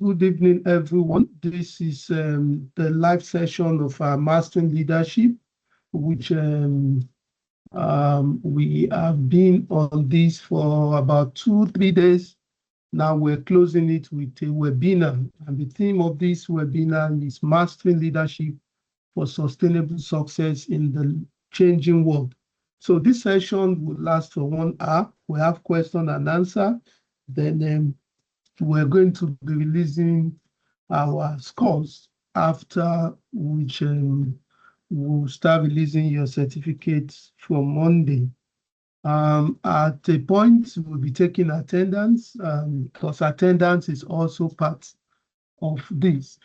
Good evening, everyone. This is the live session of our Mastering Leadership, which we have been on this for about 2-3 days. Now we're closing it with a webinar, and the theme of this webinar is Mastering Leadership for Sustainable Success in the Changing World. So this session will last for 1 hour. We have question and answer. Then we're going to be releasing our scores, after which we'll start releasing your certificates from Monday. At a point, we'll be taking attendance, because attendance is also part of this,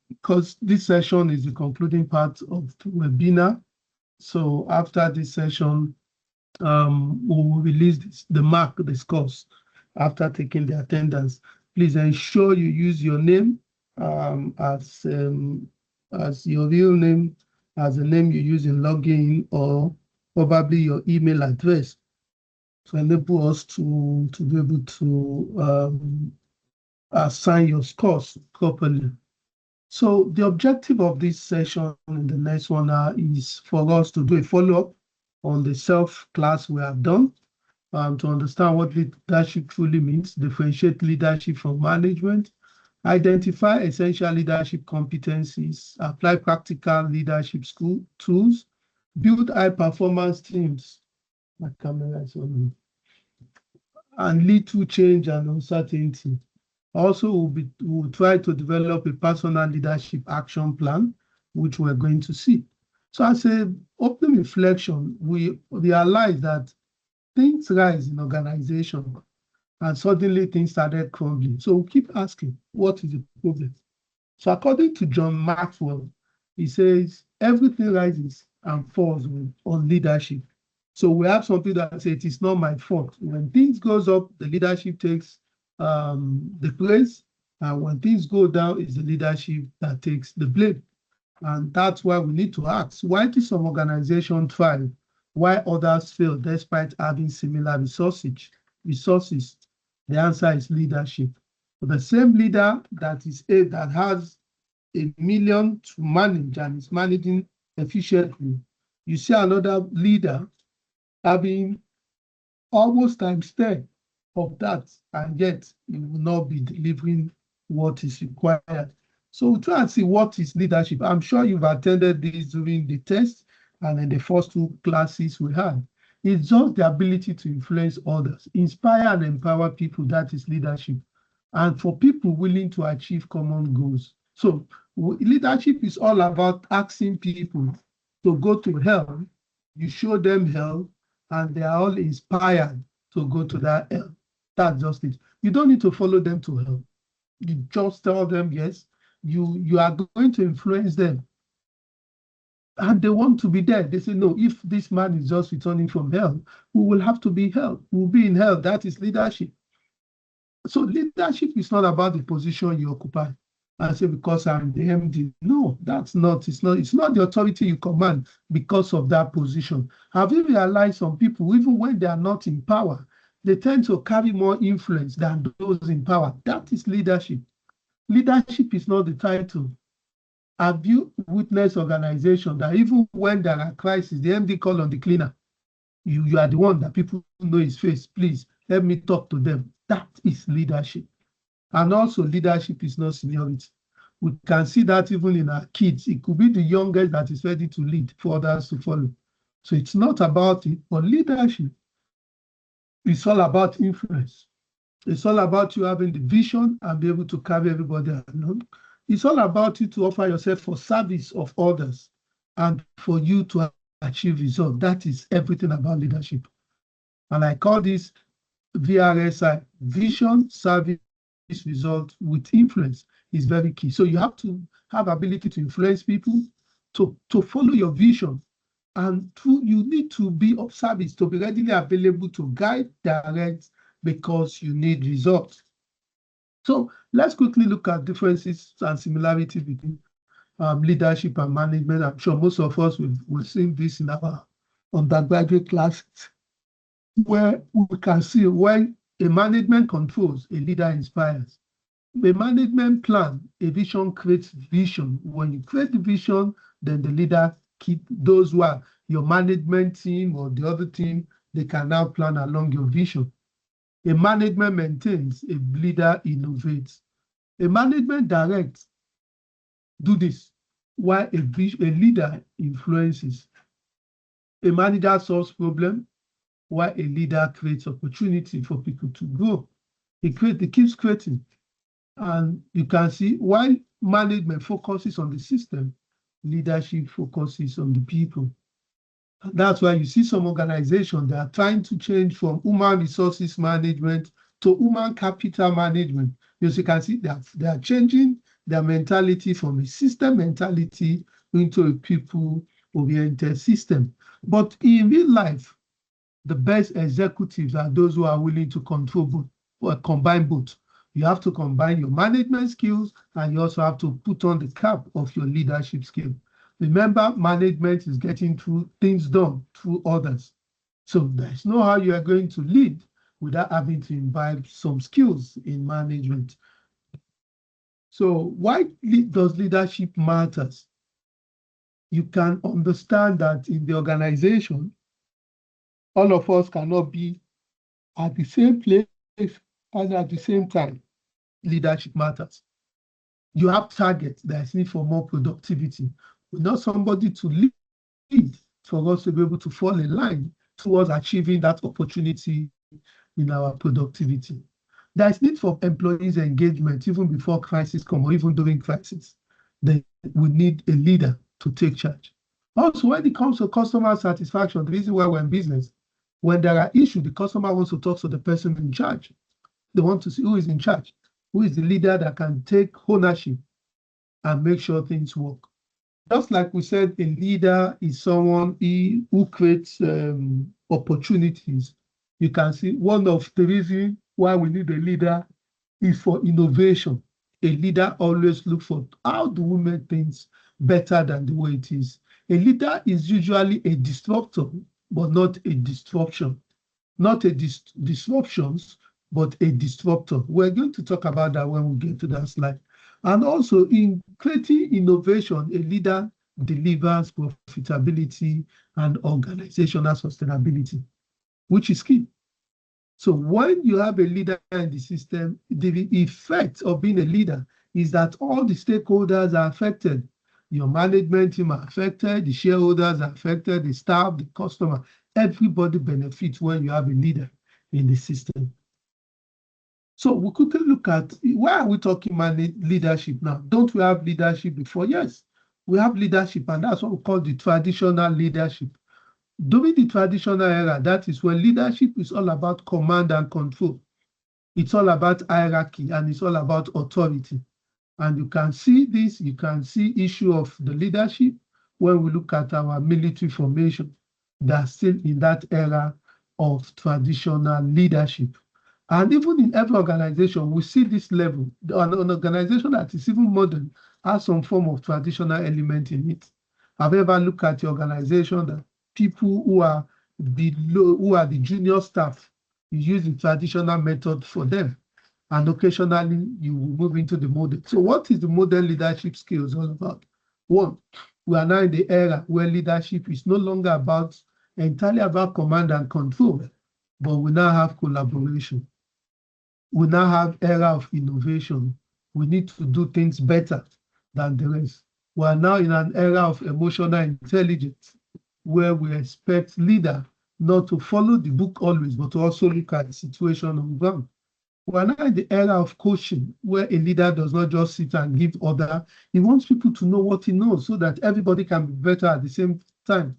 because this session is the concluding part of the webinar. So after this session, we'll release the scores after taking the attendance. Please ensure you use your name as your real name, as the name you use in login, or probably your email address, to enable us to be able to assign your scores properly. So the objective of this session in the next 1 hour is for us to do a follow-up on the self-class we have done, to understand what leadership truly means, differentiate leadership from management, identify essential leadership competencies, apply practical leadership tools, build high-performance teams, my camera is on me, and lead through change and uncertainty. Also, we'll try to develop a personal leadership action plan, which we're going to see. So as an open reflection, we realize that things rise in organization and suddenly things started crumbling. So we'll keep asking, what is the problem? So according to John Maxwell, he says, everything rises and falls on leadership. So we have something that says, it is not my fault. When things goes up, the leadership takes the place. And when things go down, it's the leadership that takes the blame. And that's why we need to ask, why do some organizations thrive, why others fail despite having similar resources? The answer is leadership. For the same leader that has 1 million to manage and is managing efficiently, you see another leader having almost times 10 of that, and yet he will not be delivering what is required. So we'll try and see what is leadership. I'm sure you've attended this during the test and in the first 2 classes we had. It's just the ability to influence others, inspire and empower people. That is leadership. And for people willing to achieve common goals. So leadership is all about asking people to go to hell. You show them hell, and they are all inspired to go to that hell. That's just it. You don't need to follow them to hell. You just tell them, yes, you are going to influence them. And they want to be there. They say, no, if this man is just returning from hell, we will have to be hell. We'll be in hell. That is leadership. So leadership is not about the position you occupy. I say, because I'm the MD. No, that's not. It's not the authority you command because of that position. Have you realized some people, even when they are not in power, they tend to carry more influence than those in power? That is leadership. Leadership is not the title. Have you witnessed organization that even when there are crises, the MD call on the cleaner? You are the one that people know his face. Please help me talk to them. That is leadership. And also leadership is not seniority. We can see that even in our kids. It could be the youngest that is ready to lead for others to follow. So it's not about it, but leadership is all about influence. It's all about you having the vision and be able to carry everybody along. It's all about you to offer yourself for service of others and for you to achieve results. That is everything about leadership. And I call this VRSI, vision, service, result with influence, is very key. So you have to have ability to influence people, to follow your vision. And you need to be of service, to be readily available to guide, direct, because you need results. So let's quickly look at differences and similarities between leadership and management. I'm sure most of us will seen this in our undergraduate classes, where we can see when a management controls, a leader inspires. A management plan, a vision creates vision. When you create the vision, then the leader keep those who are your management team or the other team, they can now plan along your vision. A management maintains, a leader innovates. A management directs, do this, while a leader influences. A manager solves problem, while a leader creates opportunity for people to grow. It keeps creating. And you can see why management focuses on the system, leadership focuses on the people. That's why you see some organizations that are trying to change from human resources management to human capital management. As you can see, they are changing their mentality from a system mentality into a people-oriented system. But in real life, the best executives are those who are willing to control both or combine both. You have to combine your management skills and you also have to put on the cap of your leadership skill. Remember, management is getting things done through others. So there's no how you are going to lead without having to imbibe some skills in management. So why does leadership matters? You can understand that in the organization, all of us cannot be at the same place and at the same time. Leadership matters. You have targets. There's need for more productivity. We need somebody to lead for us to be able to fall in line towards achieving that opportunity in our productivity. There's need for employees' engagement even before crisis come or even during crisis. Then we need a leader to take charge. Also, when it comes to customer satisfaction, the reason why we're in business, when there are issues, the customer wants to talk to the person in charge. They want to see who is in charge, who is the leader that can take ownership and make sure things work. Just like we said, a leader is someone who creates opportunities. You can see one of the reasons why we need a leader is for innovation. A leader always looks for how do we make things better than the way it is. A leader is usually a disruptor, but not a disruption. Not a disruptions, but a disruptor. We're going to talk about that when we get to that slide. And also in creating innovation, a leader delivers profitability and organizational sustainability, which is key. So when you have a leader in the system, the effect of being a leader is that all the stakeholders are affected. Your management team are affected, the shareholders are affected, the staff, the customer, everybody benefits when you have a leader in the system. So we quickly look at why are we talking about leadership now? Don't we have leadership before? Yes, we have leadership, and that's what we call the traditional leadership. During the traditional era, that is when leadership is all about command and control. It's all about hierarchy and it's all about authority. And you can see this, you can see issue of the leadership when we look at our military formation. That's still in that era of traditional leadership. And even in every organization, we see this level. An organization that is even modern has some form of traditional element in it. Have you ever looked at the organization that people who are below, who are the junior staff, you use the traditional method for them. And occasionally you will move into the model. So what is the modern leadership skills all about? One, we are now in the era where leadership is no longer entirely about command and control, but we now have collaboration. We now have era of innovation. We need to do things better than the rest. We are now in an era of emotional intelligence, where we expect leader not to follow the book always, but to also look at the situation on the ground. We are now in the era of coaching, where a leader does not just sit and give order. He wants people to know what he knows so that everybody can be better at the same time.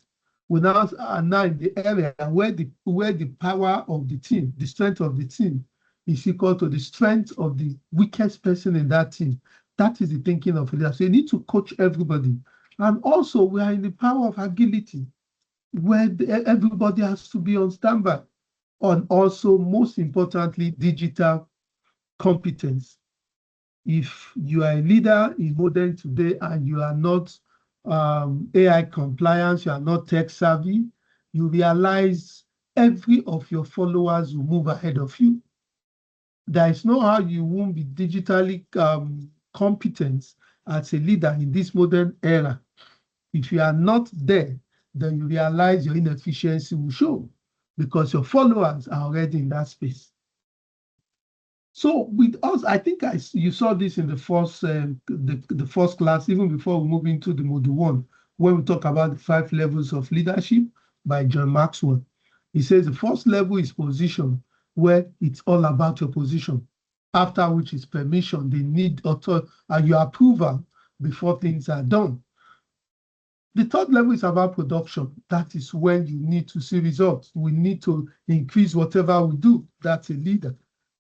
We now are now in the area where the power of the team, the strength of the team, is equal to the strength of the weakest person in that team. That is the thinking of leaders. So you need to coach everybody. And also, we are in the power of agility, where everybody has to be on standby. And also, most importantly, digital competence. If you are a leader in modern today and you are not AI compliant, you are not tech savvy, you realize every of your followers will move ahead of you. There is no how you won't be digitally competent as a leader in this modern era. If you are not there, then you realize your inefficiency will show because your followers are already in that space. So with us, I think you saw this in the first class, even before we move into the module 1, when we talk about the 5 levels of leadership by John Maxwell. He says the first level is position, where it's all about your position, after which is permission. They need your approval before things are done. The third level is about production. That is when you need to see results. We need to increase whatever we do. That's a leader.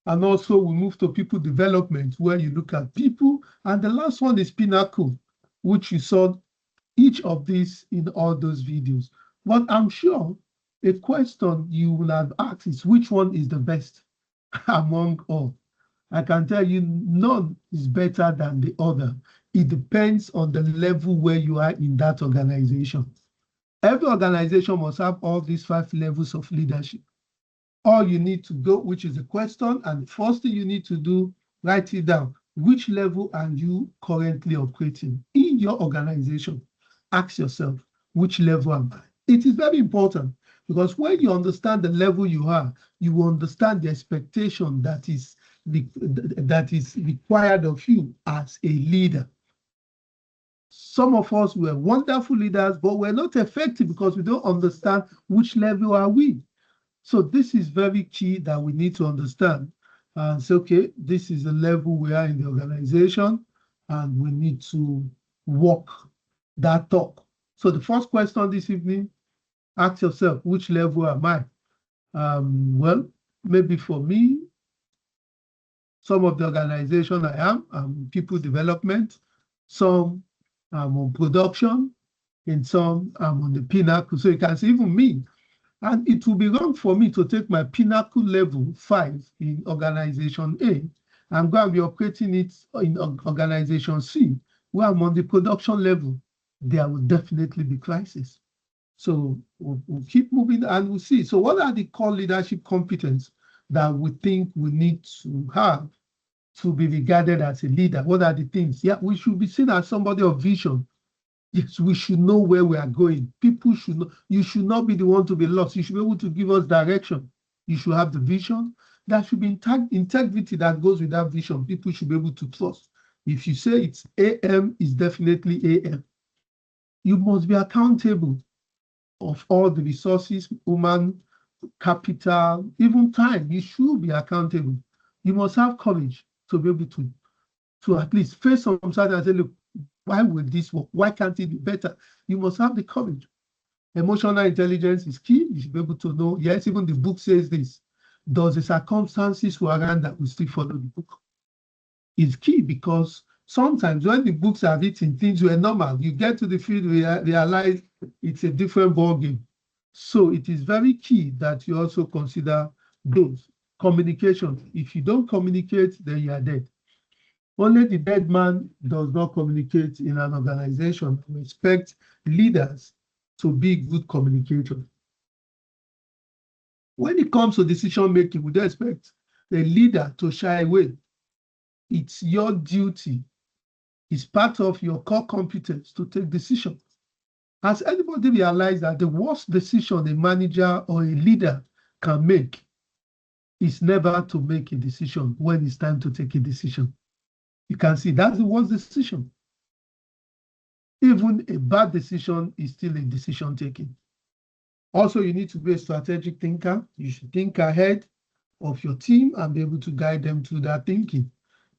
And also we move to people development, where you look at people. And the last one is pinnacle, which you saw each of these in all those videos. But I'm sure a question you will have asked is, which one is the best among all? I can tell you none is better than the other. It depends on the level where you are in that organization. Every organization must have all these 5 levels of leadership. All you need to go, which is a question, and the first thing you need to do, write it down. Which level are you currently operating in your organization? Ask yourself, which level am I? It is very important, because when you understand the level you are, you will understand the expectation that is required of you as a leader. Some of us were wonderful leaders, but we're not effective because we don't understand which level are we. So this is very key that we need to understand. And say, okay, this is the level we are in the organization, and we need to walk that talk. So the first question this evening, ask yourself, which level am I? Well, maybe for me, some of the organization I am people development, some I'm on production, and some I'm on the pinnacle. So you can see even me. And it will be wrong for me to take my pinnacle level 5 in organization A and go and be operating it in organization C, where I'm on the production level. There will definitely be crisis. So we'll keep moving and we'll see. So what are the core leadership competence that we think we need to have to be regarded as a leader? What are the things? Yeah, we should be seen as somebody of vision. Yes, we should know where we are going. People should know. You should not be the one to be lost. You should be able to give us direction. You should have the vision. There should be integrity that goes with that vision. People should be able to trust. If you say it's AM, it's definitely AM. You must be accountable of all the resources, human capital, even time. You should be accountable. You must have courage to be able to at least face some side and say, look, why will this work? Why can't it be better? You must have the courage. Emotional intelligence is key. You should be able to know, yes, even the book says this. Does the circumstances warrant that we still follow the book? It's key, because sometimes when the books are written, things were normal. You get to the field, realize it's a different ballgame. So it is very key that you also consider those. Communication. If you don't communicate, then you are dead. Only the dead man does not communicate in an organization. We expect leaders to be good communicators. When it comes to decision making, we don't expect the leader to shy away. It's your duty. It's part of your core competence to take decisions. Has anybody realized that the worst decision a manager or a leader can make is never to make a decision when it's time to take a decision? You can see that's the worst decision. Even a bad decision is still a decision taking. Also, you need to be a strategic thinker. You should think ahead of your team and be able to guide them through that thinking.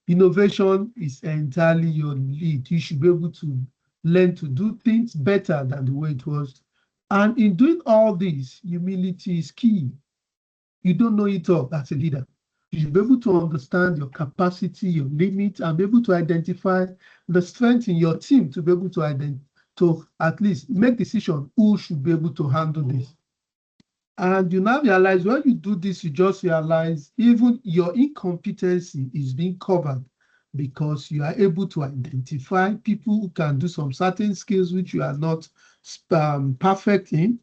Innovation is entirely your lead. You should be able to learn to do things better than the way it was. And in doing all this, humility is key. You don't know it all as a leader. You should be able to understand your capacity, your limit, and be able to identify the strength in your team to be able to at least make decisions who should be able to handle this. And you now realize when you do this, you just realize even your incompetency is being covered because you are able to identify people who can do some certain skills which you are not perfect in,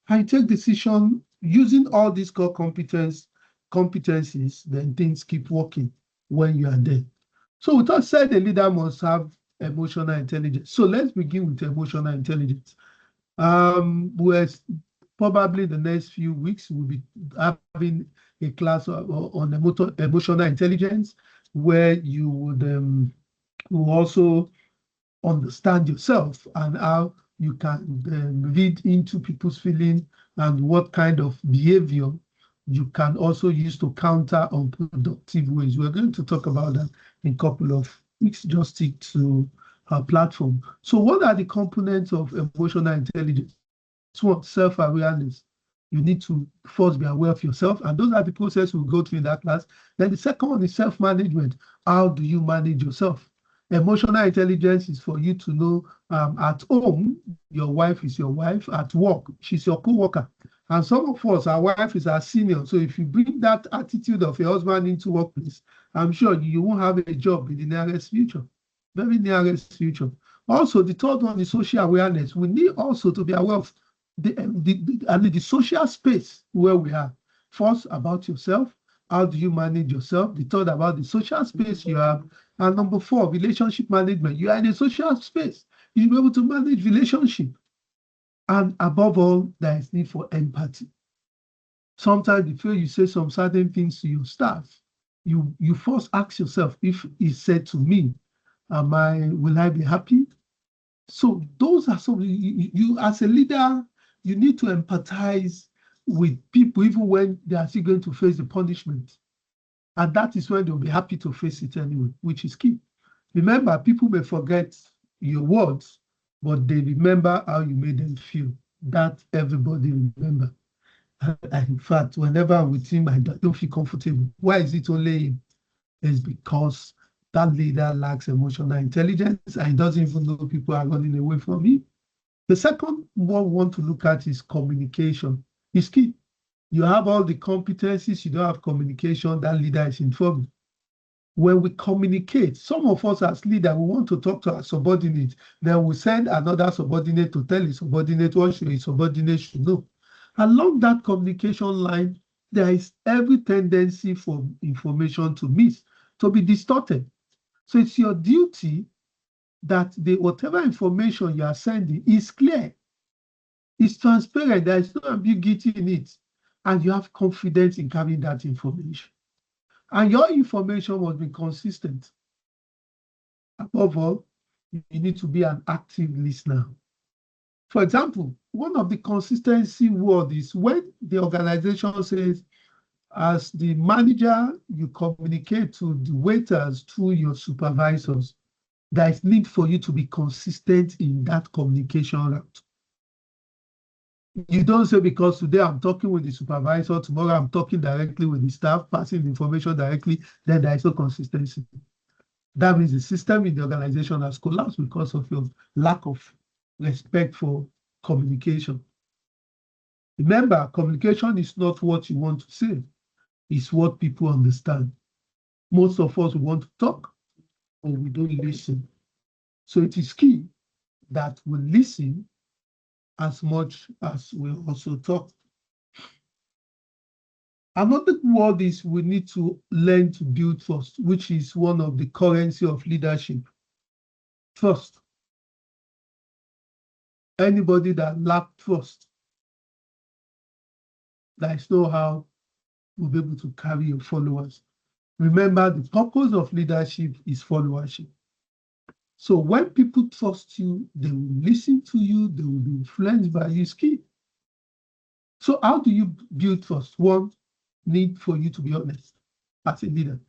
and take decision using all these core competence competencies, then things keep working when you are there. So we thought said a leader must have emotional intelligence. So let's begin with emotional intelligence. We're probably the next few weeks we'll be having a class on emotional intelligence where you would will also understand yourself and how you can read into people's feeling and what kind of behavior you can also use to counter unproductive ways. We're going to talk about that in a couple of weeks. Just stick to our platform. So what are the components of emotional intelligence? One, self-awareness. You need to first be aware of yourself, and those are the processes we'll go through in that class. Then the second one is self-management. How do you manage yourself? Emotional intelligence is for you to know at home, your wife is your wife. At work, she's your co-worker. And some of us, our wife is our senior. So if you bring that attitude of your husband into workplace, I'm sure you won't have a job in the nearest future, very nearest future. Also, the third one is social awareness. We need also to be aware of the social space where we are. First, about yourself. How do you manage yourself? The third, about the social space you have. And number four, relationship management. You are in a social space. You should be able to manage relationship. And above all, there is need for empathy. Sometimes before you say some certain things to your staff, you first ask yourself, if it's said to me, will I be happy? So those are some, you as a leader, you need to empathize with people even when they are still going to face the punishment. And that is when they'll be happy to face it anyway, which is key. Remember, people may forget your words, but they remember how you made them feel. That everybody remember. And in fact, whenever I'm with him, I don't feel comfortable. Why is it only him? It's because that leader lacks emotional intelligence and doesn't even know people are running away from him. The second one we want to look at is communication. It's key. You have all the competencies, you don't have communication, that leader is in trouble. When we communicate, some of us as leaders, we want to talk to our subordinate, then we send another subordinate to tell his subordinate what his subordinate should know. Along that communication line, there is every tendency for information to miss, to be distorted. So it's your duty that whatever information you are sending is clear, it's transparent, there is no ambiguity in it, and you have confidence in carrying that information. And your information must be consistent. Above all, you need to be an active listener. For example, one of the consistency words is when the organization says, as the manager, you communicate to the waiters through your supervisors. There is need for you to be consistent in that communication route. You don't say, because today I'm talking with the supervisor, tomorrow I'm talking directly with the staff, passing the information directly, then there is no consistency. That means the system in the organization has collapsed because of your lack of respect for communication. Remember, communication is not what you want to say, it's what people understand. Most of us want to talk, but we don't listen. So it is key that we listen as much as we also talk. Another word is we need to learn to build trust, which is one of the currency of leadership. Trust. Anybody that lacks trust, there is no how you'll be able to carry your followers. Remember, the purpose of leadership is followership. So when people trust you, they will listen to you, they will be influenced by you. It's key. So how do you build trust? One, need for you to be honest as a leader.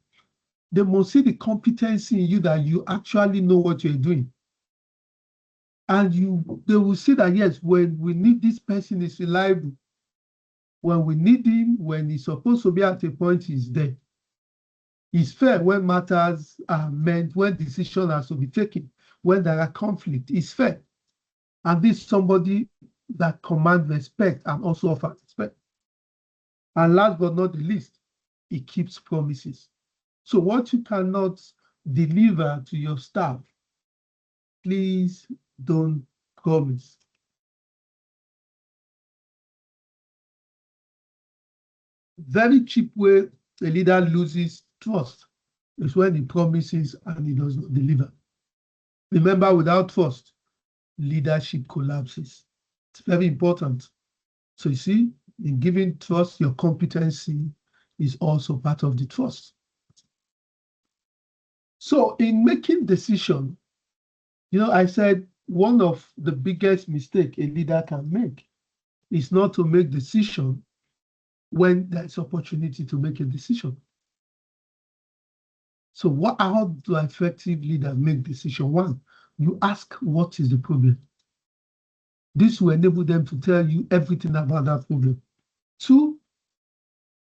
They must see the competency in you that you actually know what you're doing. And they will see that, yes, when we need this person is reliable. When we need him, when he's supposed to be at a point, he's there. He's fair when matters are meant, when decisions are to be taken, when there are conflicts. He's fair. And this is somebody that commands respect and also offers respect. And last but not the least, he keeps promises. So what you cannot deliver to your staff, please don't promise. Very cheap way a leader loses trust is when he promises and he does not deliver. Remember, without trust, leadership collapses. It's very important. So you see, in giving trust, your competency is also part of the trust. So in making decision, I said one of the biggest mistake a leader can make is not to make decision when there's opportunity to make a decision. So how do effective leaders make decision? One, you ask what is the problem. This will enable them to tell you everything about that problem. Two,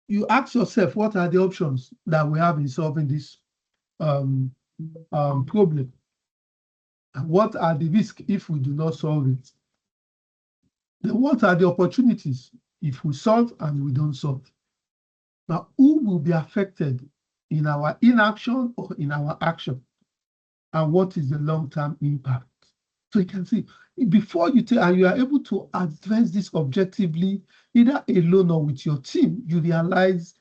you ask yourself, what are the options that we have in solving this problem? And what are the risks if we do not solve it? Then what are the opportunities if we solve and we don't solve? Now, who will be affected in our inaction or in our action? And what is the long-term impact? So you can see, before you tell, and you are able to address this objectively, either alone or with your team, you realize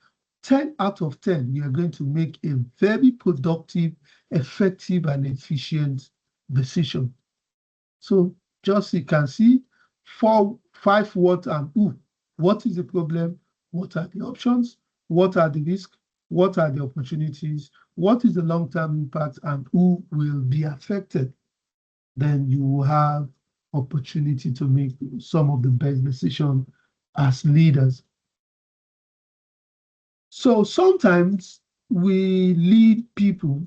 10 out of 10, you are going to make a very productive, effective, and efficient decision. So just you can see 5 what and who. What is the problem? What are the options? What are the risks? What are the opportunities? What is the long-term impact and who will be affected? Then you will have opportunity to make some of the best decisions as leaders. So sometimes we lead people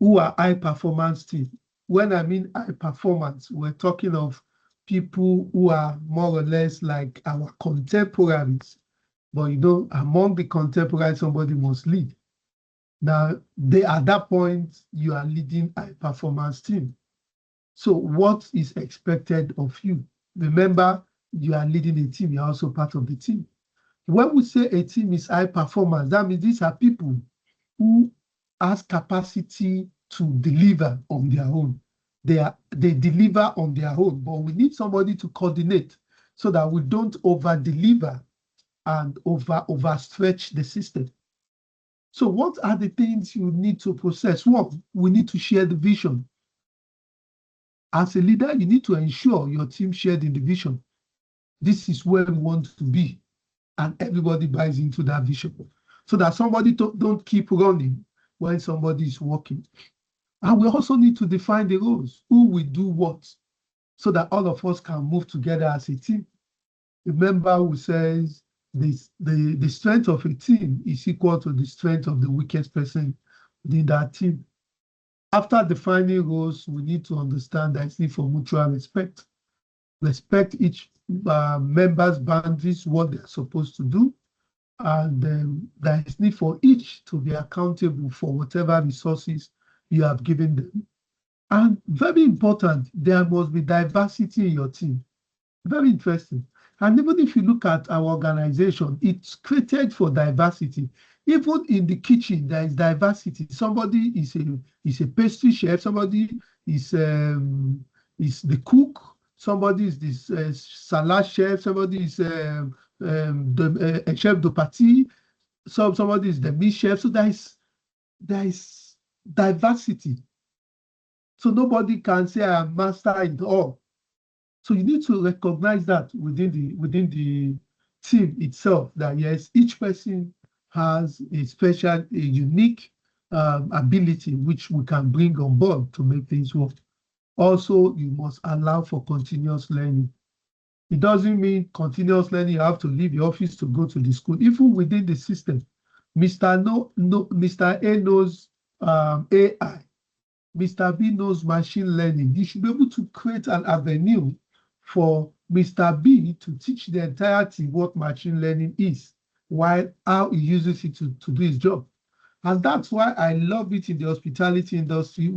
who are high performance team. When I mean high performance, we're talking of people who are more or less like our contemporaries. But among the contemporaries, somebody must lead. Now, at that point, you are leading a performance team. So what is expected of you? Remember, you are leading a team, you're also part of the team. When we say a team is high performance, that means these are people who has capacity to deliver on their own. They deliver on their own, but we need somebody to coordinate so that we don't over-deliver and overstretch the system. So what are the things you need to process? One, we need to share the vision. As a leader, you need to ensure your team shared in the vision. This is where we want to be, and everybody buys into that vision, so that somebody don't keep running when somebody is walking. And we also need to define the roles, who will do what, so that all of us can move together as a team. Remember who says the strength of a team is equal to the strength of the weakest person within that team. After defining roles, we need to understand that it's need for mutual respect. Respect each member's boundaries, what they're supposed to do, and there is need for each to be accountable for whatever resources you have given them. And very important, there must be diversity in your team. Very interesting. And even if you look at our organization, it's created for diversity. Even in the kitchen, there is diversity. Somebody is a pastry chef, somebody is the cook, somebody is this salad chef, somebody is the chef de partie, somebody is the meat chef. So there is diversity. So nobody can say I am master in all. So you need to recognize that within the team itself, that yes, each person has a special, a unique ability which we can bring on board to make things work. Also, you must allow for continuous learning. It doesn't mean continuous learning, you have to leave the office to go to the school. Even within the system, Mr. A knows AI, Mr. B knows machine learning. You should be able to create an avenue for Mr. B to teach the entire team what machine learning is, while how he uses it to do his job. And that's why I love it in the hospitality industry.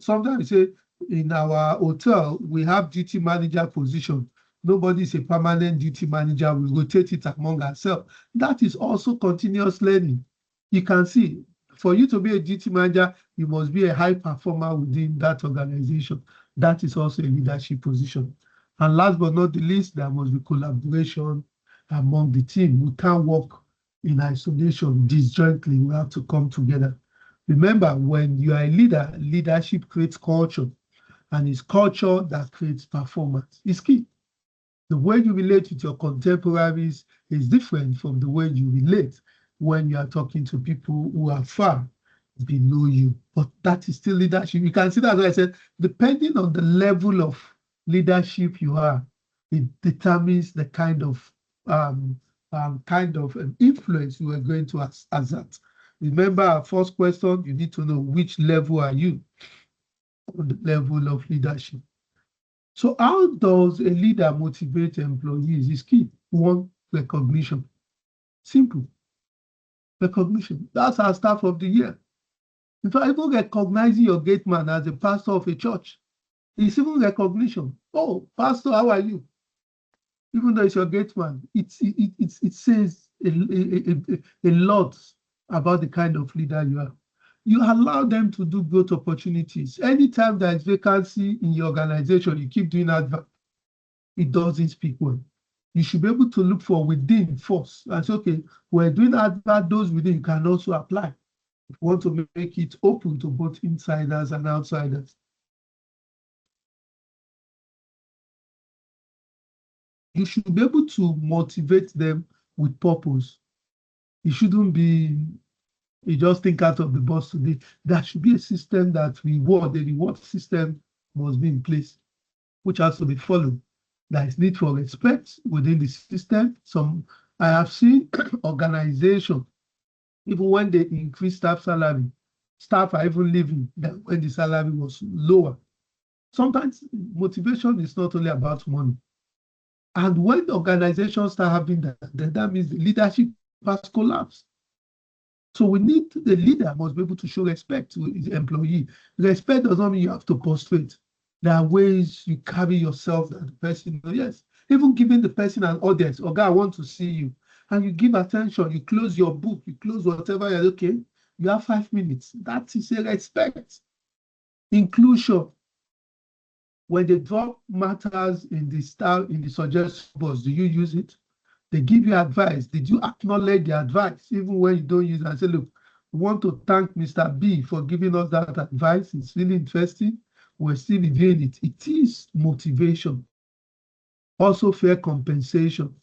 Sometimes we say in our hotel, we have duty manager position. Nobody is a permanent duty manager. We rotate it among ourselves. That is also continuous learning. You can see, for you to be a duty manager, you must be a high performer within that organization. That is also a leadership position. And last but not the least, there must be collaboration among the team. We can't work in isolation, disjointly. We have to come together. Remember, when you are a leader, leadership creates culture, and it's culture that creates performance. It's key. The way you relate with your contemporaries is different from the way you relate when you are talking to people who are far below you. But that is still leadership. You can see that, as I said, depending on the level of leadership you are, it determines the kind of influence you are going to exert. Remember our first question, you need to know which level are you on the level of leadership. So how does a leader motivate employees is key. One, recognition. Simple. Recognition. That's our staff of the year. If I even recognizing your gate man as a pastor of a church, it's even recognition. Oh, pastor, how are you? Even though it's your gate man, it says a lot about the kind of leader you are. You allow them to do growth opportunities. Anytime there is vacancy in your organization, you keep doing advert. It doesn't speak well. You should be able to look for within first and say, okay, we're doing advert, those within, you can also apply. If you want to make it open to both insiders and outsiders. You should be able to motivate them with purpose. It shouldn't be you just think out of the box today. There should be a system that the reward system must be in place, which has to be followed. There is need for respect within the system. I have seen organizations, even when they increase staff salary, staff are even leaving when the salary was lower. Sometimes motivation is not only about money. And when organizations start having that means the leadership has collapsed. So we need the leader must be able to show respect to his employee. Respect does not mean you have to prostrate. There are ways you carry yourself that the person, yes, even giving the person an audience, okay, I want to see you. And you give attention, you close your book, you close whatever, you're okay, you have 5 minutes. That is a respect. Inclusion. When they drop matters in the suggestion box, do you use it? They give you advice. Did you acknowledge the advice even when you don't use it and say, look, we want to thank Mr. B for giving us that advice. It's really interesting. We're still reviewing it. It is motivation. Also fair compensation.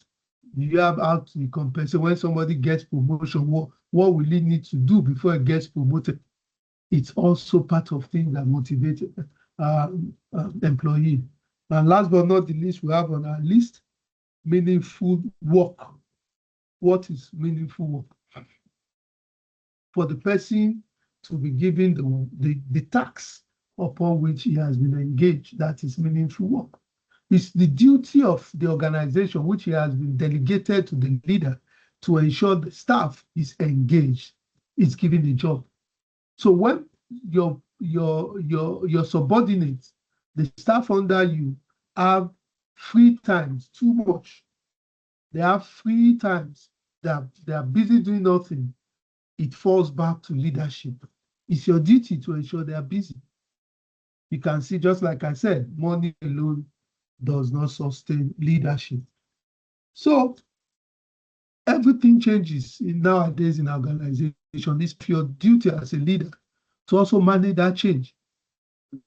You have how to compensate when somebody gets promotion. What will he need to do before he gets promoted? It's also part of things that motivate employee. And last but not the least, we have on our list meaningful work. What is meaningful work? For the person to be given the task upon which he has been engaged, that is meaningful work. It's the duty of the organization which he has been delegated to the leader to ensure the staff is engaged, is given the job. So when your subordinates, the staff under you, have free times, too much. They have free times. They are busy doing nothing. It falls back to leadership. It's your duty to ensure they are busy. You can see, just like I said, money alone does not sustain leadership. So everything changes nowadays in organization. It's your duty as a leader to also manage that change.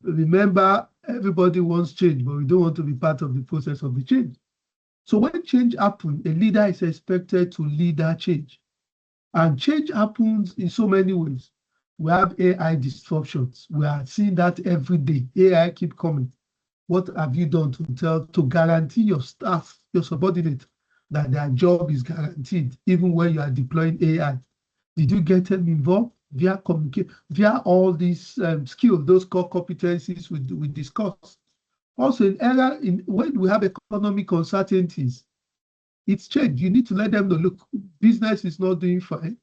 Remember, everybody wants change, but we don't want to be part of the process of the change. So when change happens, a leader is expected to lead that change. And change happens in so many ways. We have AI disruptions. We are seeing that every day. AI keep coming. What have you done to guarantee your staff, your subordinate, that their job is guaranteed, even when you are deploying AI? Did you get them involved via communication, via all these skills, those core competencies we discussed? Also, when we have economic uncertainties, it's changed. You need to let them know, look, business is not doing fine.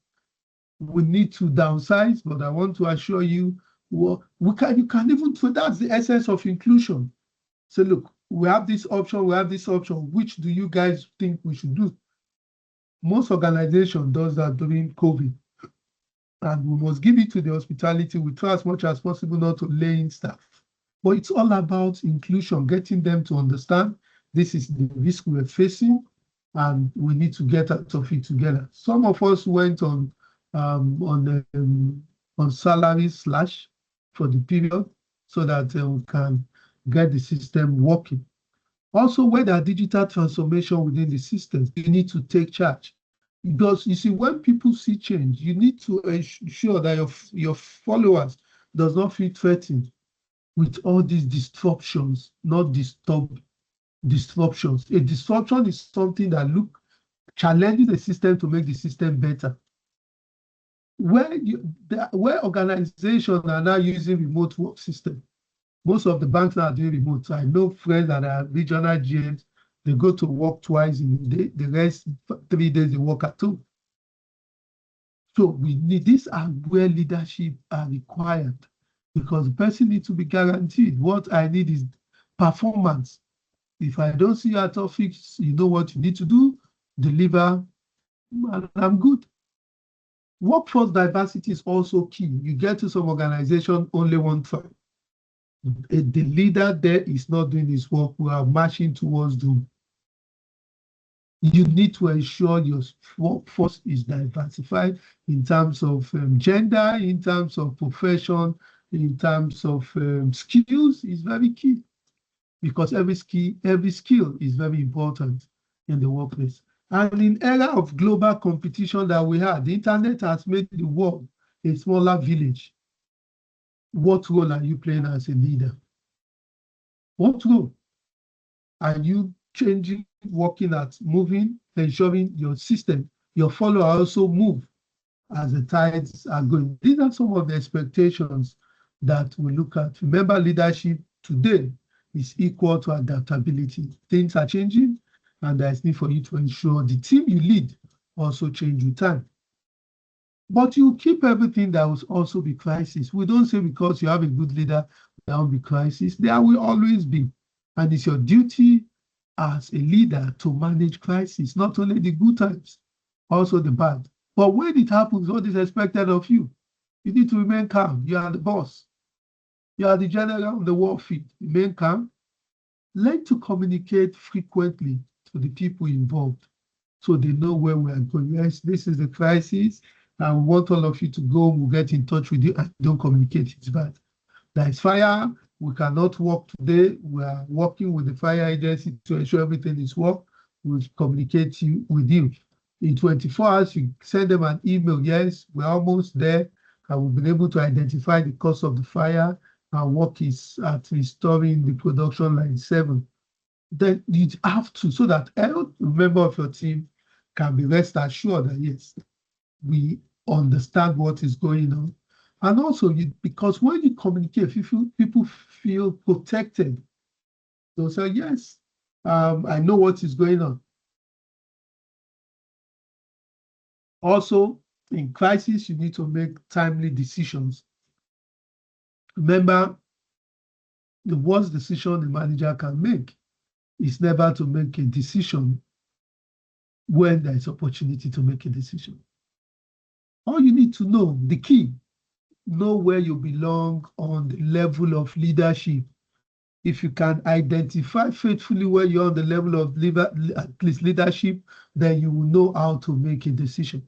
We need to downsize, but I want to assure you, you can even, so that's the essence of inclusion. So look, we have this option, which do you guys think we should do? Most organizations does that during COVID. And we must give it to the hospitality. We try as much as possible not to lay in staff. But it's all about inclusion, getting them to understand this is the risk we're facing. and we need to get out of it together. Some of us went on salary slash for the period so that we can get the system working. Also, when there are digital transformation within the systems, you need to take charge. Because you see, when people see change, you need to ensure that your followers does not feel threatened with all these disruptions, not disruptions. A disruption is something that challenges the system to make the system better. Where organizations are now using remote work system, most of the banks now are doing remote. So I know friends that are regional GMs, they go to work twice in a day, the rest 3 days they work at home. So we need, these are where leadership are required, because the person needs to be guaranteed. What I need is performance. If I don't see you at office, you know what you need to do, deliver, and I'm good. Workforce diversity is also key. You get to some organization, only one tribe. The leader there is not doing his work. We are marching towards doom. You need to ensure your workforce is diversified in terms of gender, in terms of profession, in terms of skills is very key, because every skill is very important in the workplace. And in era of global competition that we have, the internet has made the world a smaller village. What role are you playing as a leader? What role are you changing, working at, moving, ensuring your system, your followers also move as the tides are going? These are some of the expectations that we look at. Remember, leadership today is equal to adaptability. Things are changing, and there's need for you to ensure the team you lead also change with time. But you keep everything. That will also be crisis. We don't say because you have a good leader, there will be crisis. There will always be. And it's your duty as a leader to manage crisis, not only the good times, also the bad. But when it happens, what is expected of you? You need to remain calm. You are the boss. You are the general on the warfield. Remain calm. Learn to communicate frequently to the people involved so they know where we are going. Yes, this is the crisis. I want all of you to go. We'll get in touch with you. And don't communicate. It's bad. There is fire. We cannot work today. We are working with the fire agency to ensure everything is work. We'll communicate with you. In 24 hours, you send them an email. Yes, we're almost there. And we've been able to identify the cause of the fire. Our work is at restoring the production line 7. Then you have to, so that every member of your team can be rest assured that yes, we understand what is going on. And also, because when you communicate, people feel protected. They'll say, yes, I know what is going on. Also, in crisis, you need to make timely decisions. Remember, the worst decision the manager can make is never to make a decision when there is opportunity to make a decision. All you need to know, the key, know where you belong on the level of leadership. If you can identify faithfully where you're on the level of at least leadership, then you will know how to make a decision.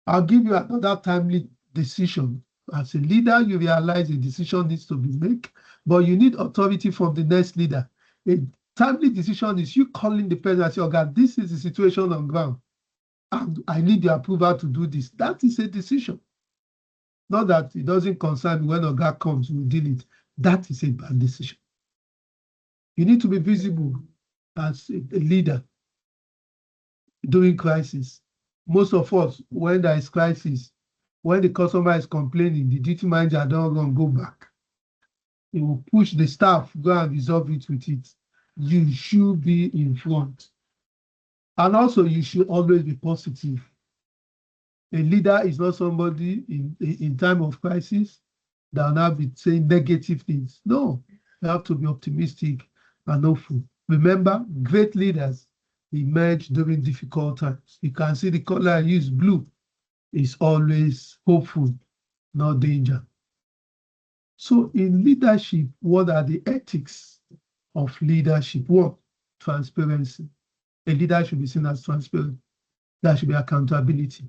I'll give you another timely decision. As a leader, you realize a decision needs to be made, but you need authority from the next leader. A timely decision is you calling the person and say, "Okay, this is the situation on ground, and I need the approval to do this." That is a decision. Not that it doesn't concern me when Oga comes, we'll deal it. That is a bad decision. You need to be visible as a leader during crisis. Most of us, when there is crisis, when the customer is complaining, the duty manager don't run, go back. He will push the staff, go and resolve it with it. You should be in front. And also, you should always be positive. A leader is not somebody in time of crisis that will not be saying negative things. No, you have to be optimistic and hopeful. Remember, great leaders emerge during difficult times. You can see the color I use, blue, is always hopeful, not danger. So in leadership, what are the ethics of leadership? One, transparency. A leader should be seen as transparent. There should be accountability.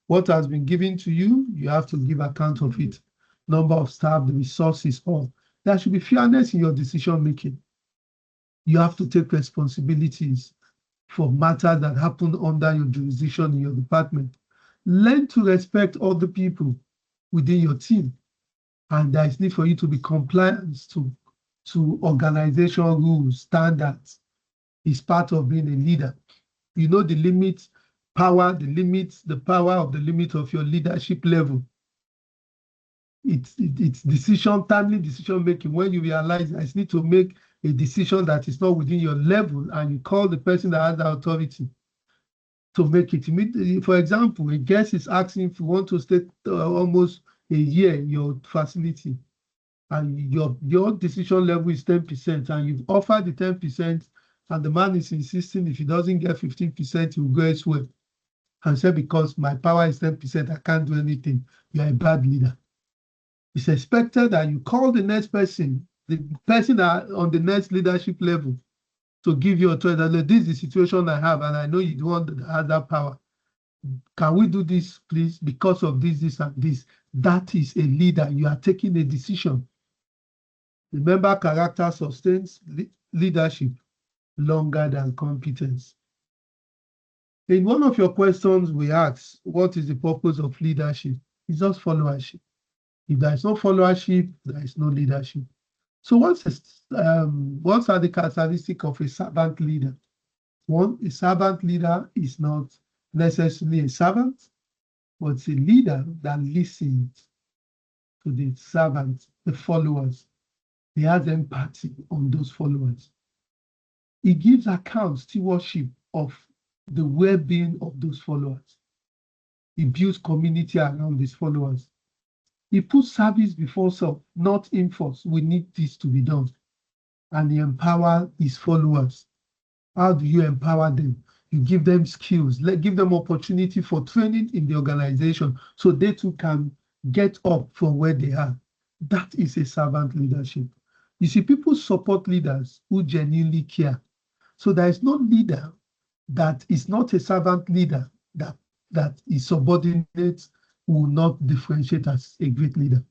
What has been given to you, you have to give account of it. Number of staff, the resources, all. There should be fairness in your decision making. You have to take responsibilities for matters that happen under your jurisdiction in your department. Learn to respect other people within your team. And there is need for you to be compliant to organizational rules, standards. It's part of being a leader. You know the limits, power, the power of the limit of your leadership level. It's timely decision making. When you realize I need to make a decision that is not within your level, and you call the person that has the authority to make it. For example, a guest is asking if you want to stay almost a year in your facility, and your decision level is 10%, and you've offered the 10%, and the man is insisting if he doesn't get 15%, he will go elsewhere. And say, because my power is 10%, I can't do anything. You are a bad leader. It's expected that you call the next person, the person that on the next leadership level, to give you authority. This is the situation I have, and I know you want to have that power. Can we do this, please? Because of this, this, and this. That is a leader. You are taking a decision. Remember, character sustains leadership longer than competence. In one of your questions, we asked, what is the purpose of leadership? It's just followership. If there is no followership, there is no leadership. So what are the characteristics of a servant leader? One, a servant leader is not necessarily a servant, but it's a leader that listens to the servants, the followers. He has empathy on those followers. He gives account, stewardship of the well-being of those followers. He builds community around his followers. He puts service before self, not enforce. We need this to be done. And he empowers his followers. How do you empower them? You give them skills, give them opportunity for training in the organization so they too can get up from where they are. That is a servant leadership. You see, people support leaders who genuinely care. So there is no leader that is not a servant leader that is subordinate, will not differentiate as a great leader.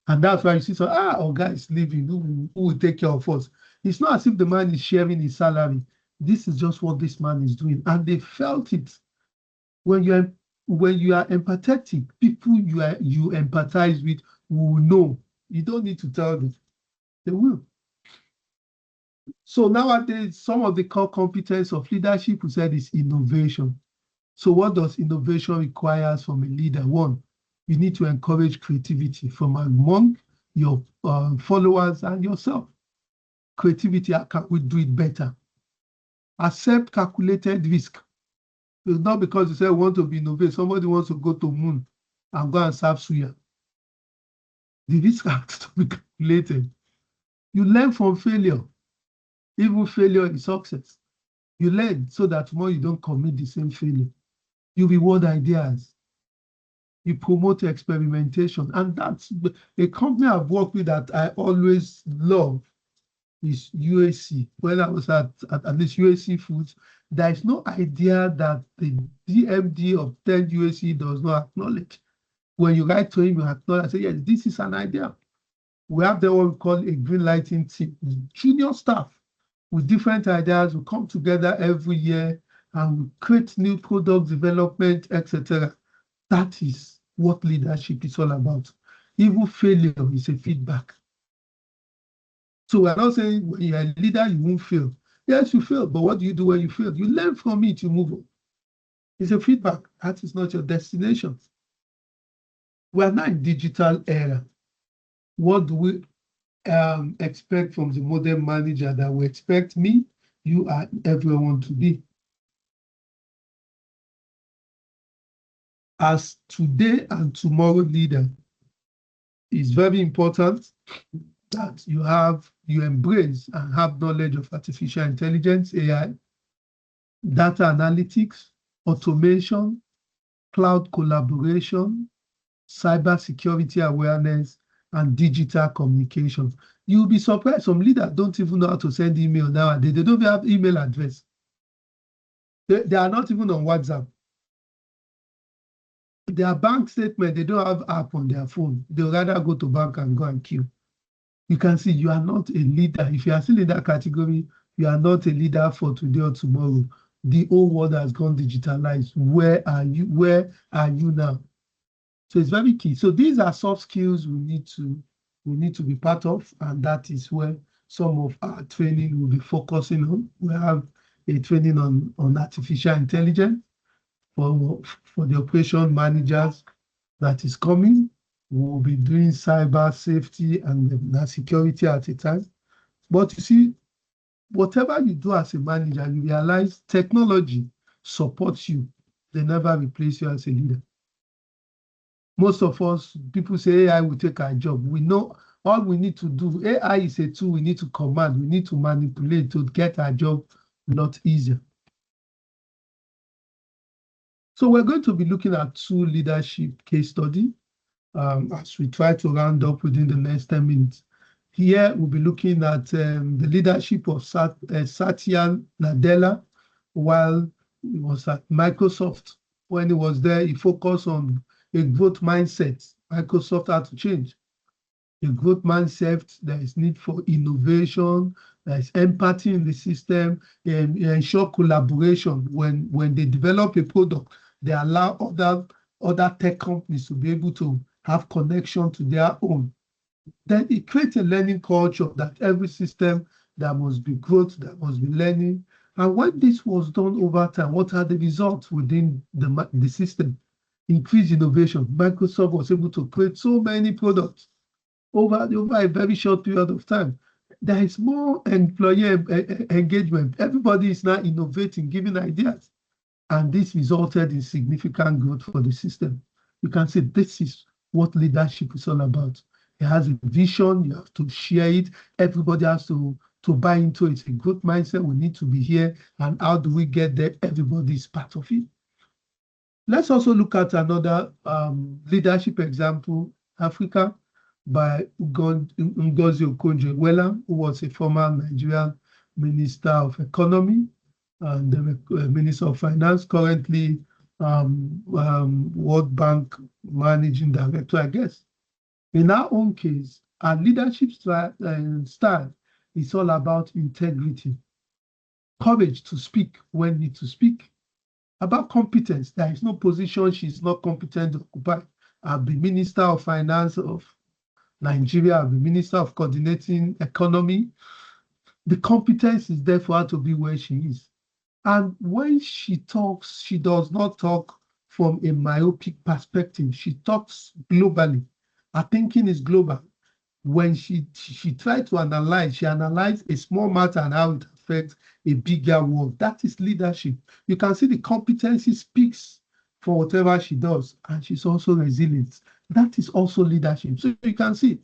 And that's why you see, our guy is leaving, who will take care of us? It's not as if the man is sharing his salary. This is just what this man is doing. And they felt it. When you are empathetic, people you empathize with will know. You don't need to tell them. They will. So nowadays, some of the core competence of leadership, we said, is innovation. So what does innovation require from a leader? One, you need to encourage creativity from among your followers and yourself. Creativity, how can we do it better? Accept calculated risk. It's not because you say we want to be innovative. Somebody wants to go to moon and go and serve suya. The risk has to be calculated. You learn from failure. Even failure is success. You learn so that tomorrow you don't commit the same failure. You reward ideas. You promote experimentation. And that's a company I've worked with that I always love is UAC. When I was at least UAC Foods, there is no idea that the DMD of 10 UAC does not acknowledge. When you write to him, you acknowledge, say, yes, this is an idea. We have what we call a green lighting team. Junior staff with different ideas will come together every year and we create new product development, etc. That is what leadership is all about. Even failure is a feedback. So we're not saying when you're a leader, you won't fail. Yes, you fail, but what do you do when you fail? You learn from it, you move on. It's a feedback. That is not your destination. We are now in digital era. What do we expect from the modern manager that we expect me, you, and everyone to be? As today and tomorrow leader, it's very important that you embrace and have knowledge of artificial intelligence, AI, data analytics, automation, cloud collaboration, cybersecurity awareness, and digital communication. You'll be surprised some leaders don't even know how to send email nowadays. They don't even have email address. They are not even on WhatsApp. Their bank statement, they don't have app on their phone. They'll rather go to bank and go and queue. You can see you are not a leader. If you are still in that category, you are not a leader for today or tomorrow. The whole world has gone digitalized. Where are you? Where are you now? So it's very key. So these are soft skills we need to be part of, and that is where some of our training will be focusing on. We have a training on artificial intelligence for the operation managers that is coming. We'll be doing cyber safety and security at a time. But you see, whatever you do as a manager, you realize technology supports you. They never replace you as a leader. Most of us, people say AI will take our job. We know all we need to do. AI is a tool we need to command. We need to manipulate to get our job a lot easier. So we're going to be looking at 2 leadership case studies as we try to round up within the next 10 minutes. Here, we'll be looking at the leadership of Satya Nadella while he was at Microsoft. When he was there, he focused on a growth mindset. Microsoft had to change. A growth mindset, there is need for innovation, there is empathy in the system, and ensure collaboration. When they develop a product, they allow other tech companies to be able to have connection to their own. Then it creates a learning culture that every system, there must be growth, there must be learning. And when this was done over time, what are the results within the system? Increased innovation. Microsoft was able to create so many products over a very short period of time. There is more employee engagement. Everybody is now innovating, giving ideas. And this resulted in significant growth for the system. You can see this is what leadership is all about. It has a vision, you have to share it. Everybody has to buy into it. It's a growth mindset. We need to be here. And how do we get there? Everybody is part of it. Let's also look at another leadership example, Africa, by Ngozi Okonjo-Iweala, who was a former Nigerian Minister of Economy and Minister of Finance, currently World Bank Managing Director, I guess. In our own case, our leadership style is all about integrity, courage to speak when need to speak, about competence. There is no position she's not competent to occupy. I've been Minister of Finance of Nigeria, I've been Minister of Coordinating Economy. The competence is there for her to be where she is. And when she talks, she does not talk from a myopic perspective. She talks globally. Her thinking is global. When she tried to analyze, she analyzed a small matter and how it affects a bigger world. That is leadership. You can see the competency speaks for whatever she does, and she's also resilient. That is also leadership. So you can see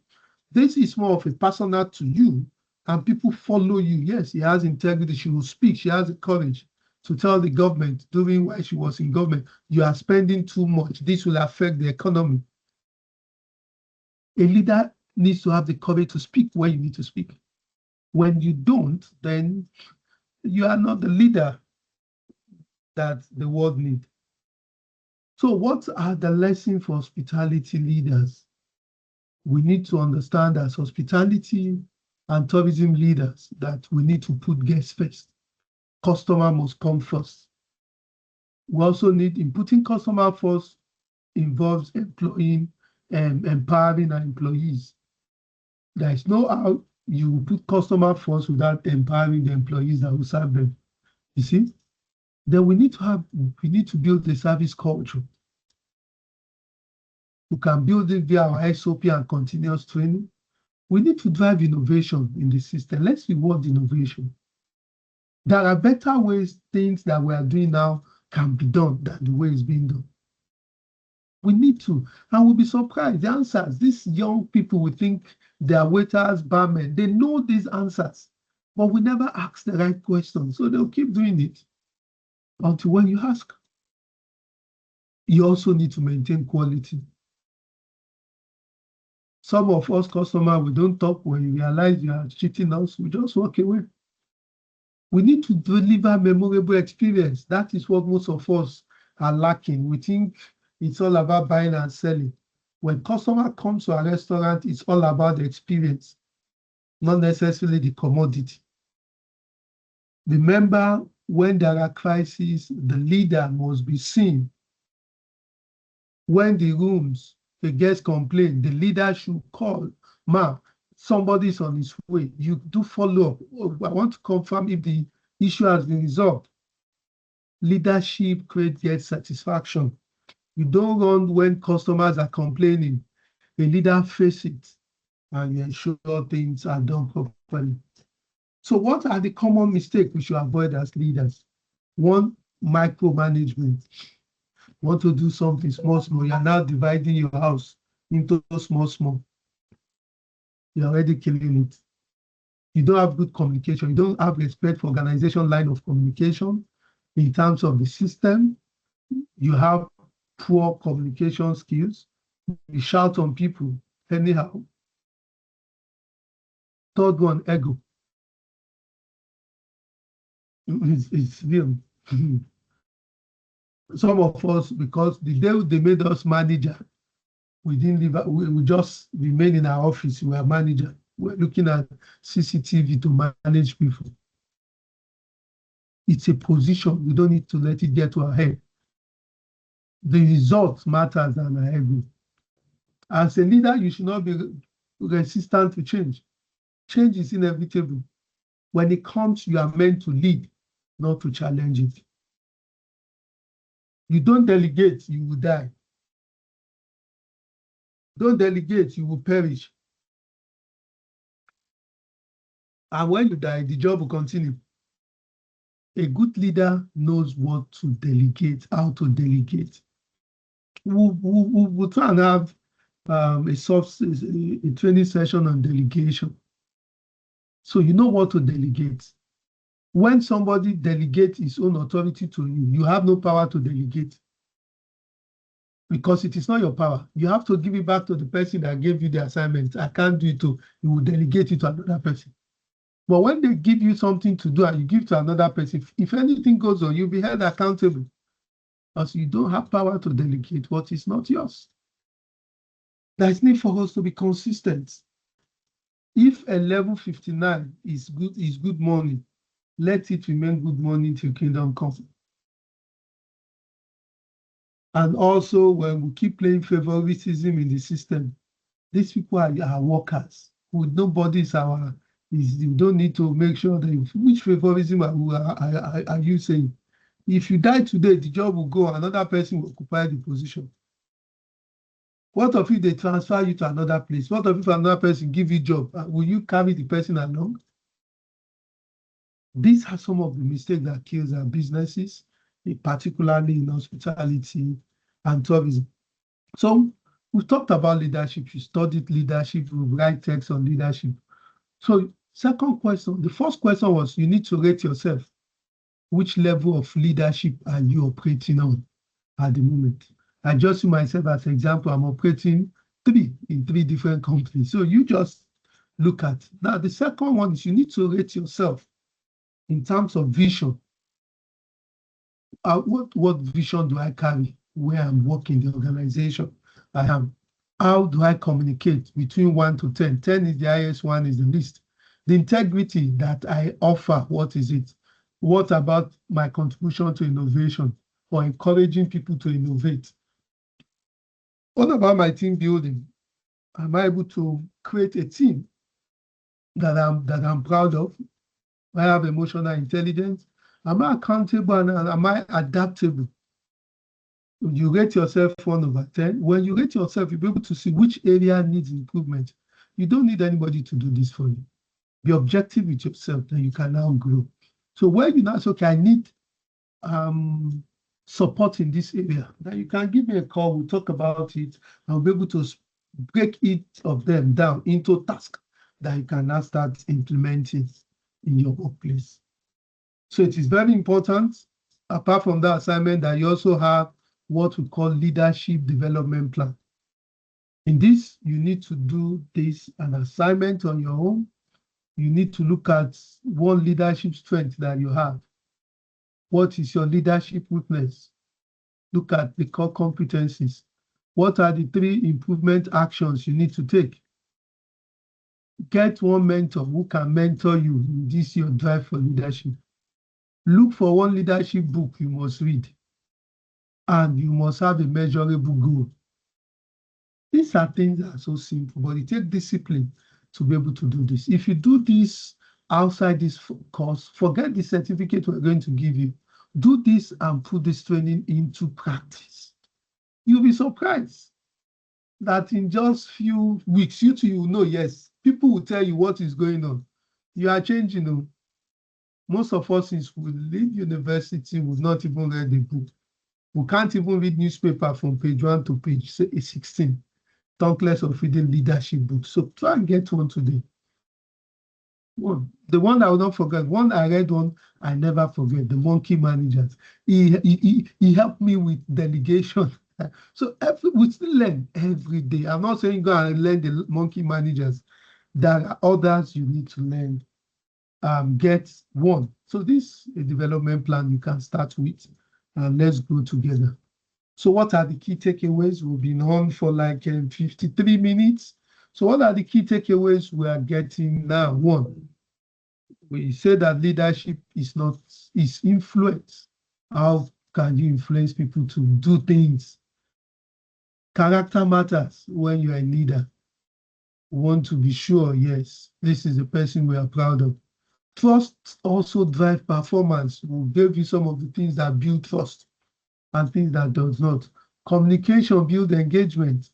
this is more of a personal to you, and people follow you. Yes, she has integrity. She will speak. She has the courage to tell the government during while she was in government, you are spending too much. This will affect the economy. A leader needs to have the courage to speak when you need to speak. When you don't, then you are not the leader that the world needs. So what are the lessons for hospitality leaders? We need to understand as hospitality and tourism leaders that we need to put guests first. Customer must come first. We also need, in putting customer first, involves empowering our employees. There is no how you put customer first without empowering the employees that will serve them. You see? Then we need to build a service culture. We can build it via our SOP and continuous training. We need to drive innovation in the system. Let's reward innovation. There are better ways things that we are doing now can be done than the way it's being done. We need to, and we'll be surprised. The answers, these young people will think they are waiters, barmen. They know these answers, but we never ask the right questions. So they'll keep doing it until when you ask. You also need to maintain quality. Some of us customers, we don't talk. When you realize you are cheating us, we just walk away. We need to deliver memorable experience. That is what most of us are lacking. We think it's all about buying and selling. When customer comes to a restaurant, it's all about the experience, not necessarily the commodity. Remember, when there are crises, the leader must be seen. When the guests complain, the leader should call, ma, somebody's on his way. You do follow up. Oh, I want to confirm if the issue has been resolved. Leadership creates satisfaction. You don't run when customers are complaining. A leader faces it and you ensure things are done properly. So what are the common mistakes we should avoid as leaders? One, micromanagement. Want to do something small, you are now dividing your house into small. You're already killing it. You don't have good communication. You don't have respect for organization line of communication in terms of the system. You have poor communication skills. You shout on people anyhow. Third one, ego. It's real. Some of us, because the day they made us manager, we didn't leave. We just remain in our office. We are manager. We're looking at CCTV to manage people. It's a position. We don't need to let it get to our head. The result matters than our ego. As a leader, you should not be resistant to change. Change is inevitable. When it comes, you are meant to lead, not to challenge it. You don't delegate, you will die. Don't delegate, you will perish. And when you die, the job will continue. A good leader knows what to delegate, how to delegate. We'll try and have a training session on delegation. So you know what to delegate. When somebody delegates his own authority to you, you have no power to delegate. Because it is not your power. You have to give it back to the person that gave you the assignment. I can't do it too. You will delegate it to another person. But when they give you something to do and you give to another person, if anything goes on, you'll be held accountable. Because you don't have power to delegate what is not yours. There's need for us to be consistent. If 11:59 is good morning, let it remain good morning till kingdom comes. And also, when we keep playing favoritism in the system, these people are workers. Nobody is our. You don't need to make sure that which favorism are you saying? If you die today, the job will go, another person will occupy the position. What if they transfer you to another place? What if another person give you a job? Will you carry the person along? These are some of the mistakes that kills our businesses, particularly in hospitality and tourism. So we've talked about leadership. You studied leadership. We write text on leadership. So second question, the first question was you need to rate yourself. Which level of leadership are you operating on at the moment? I just use myself as an example. I'm operating in three different companies. So you just look at. Now, the second one is you need to rate yourself in terms of vision. What vision do I carry where I'm working, the organization I am? How do I communicate between 1 to 10? 10 is the highest, 1 is the least. The integrity that I offer, what is it? What about my contribution to innovation or encouraging people to innovate? What about my team building? Am I able to create a team that I'm proud of? I have emotional intelligence. Am I accountable and am I adaptable? You rate yourself 1/10. When you rate yourself, you'll be able to see which area needs improvement. You don't need anybody to do this for you. Be objective with yourself, then you can now grow. So when you now say, okay, I need support in this area, then you can give me a call, we'll talk about it. I'll be able to break each of them down into tasks that you can now start implementing in your workplace. So it is very important, apart from that assignment, that you also have what we call leadership development plan. In this, you need to do this an assignment on your own, you need to look at one leadership strength that you have. What is your leadership weakness? Look at the core competencies. What are the 3 improvement actions you need to take? Get one mentor who can mentor you in this your drive for leadership. Look for one leadership book you must read, and you must have a measurable goal. These are things that are so simple, but it takes discipline to be able to do this. If you do this outside this course, forget the certificate we're going to give you. Do this and put this training into practice. You'll be surprised that in just few weeks, you too, you know, yes, people will tell you what is going on. You are changing. Most of us, since we leave university, we've not even read the book. We can't even read newspaper from page 1 to page 16. Talk less of reading leadership books. So try and get one today. The one I will not forget, one I read one, I never forget, the Monkey Managers. He helped me with delegation. So we still learn every day. I'm not saying go and learn the Monkey Managers. There are others you need to learn. Get one. So this is a development plan you can start with, and let's go together. So what are the key takeaways? We've been on for like 53 minutes. So what are the key takeaways we are getting now? One, we say that leadership is influence. How can you influence people to do things? Character matters when you are a leader. We want to be sure, yes, this is a person we are proud of. Trust also drives performance. We gave you some of the things that build trust and things that does not. Communication builds engagement.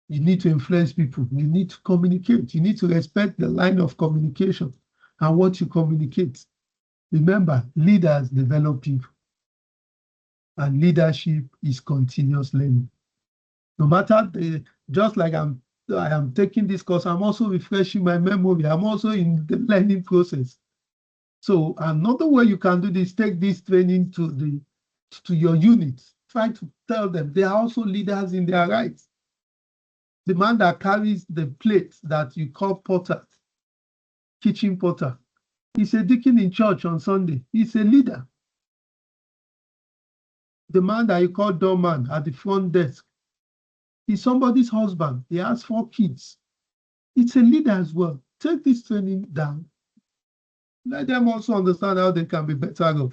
You need to influence people. You need to communicate. You need to respect the line of communication and what you communicate. Remember, leaders develop people, and leadership is continuous learning. No matter just like I am taking this course, I'm also refreshing my memory. I'm also in the learning process. So another way you can do this, take this training to your unit. Try to tell them they are also leaders in their rights. The man that carries the plate that you call potter, kitchen potter, he's a deacon in church on Sunday. He's a leader. The man that you call doorman at the front desk, he's somebody's husband. He has 4 kids. It's a leader as well. Take this training down. Let them also understand how they can be better off.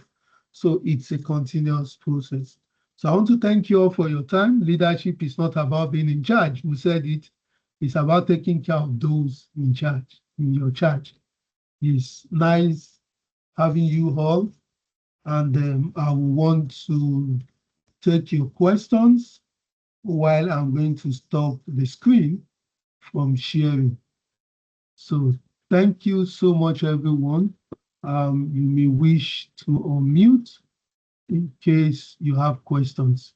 So it's a continuous process. So I want to thank you all for your time. Leadership is not about being in charge. We said it. It's about taking care of those in charge, in your charge. It's nice having you all. And I want to take your questions while I'm going to stop the screen from sharing. So thank you so much, everyone. You may wish to unmute in case you have questions.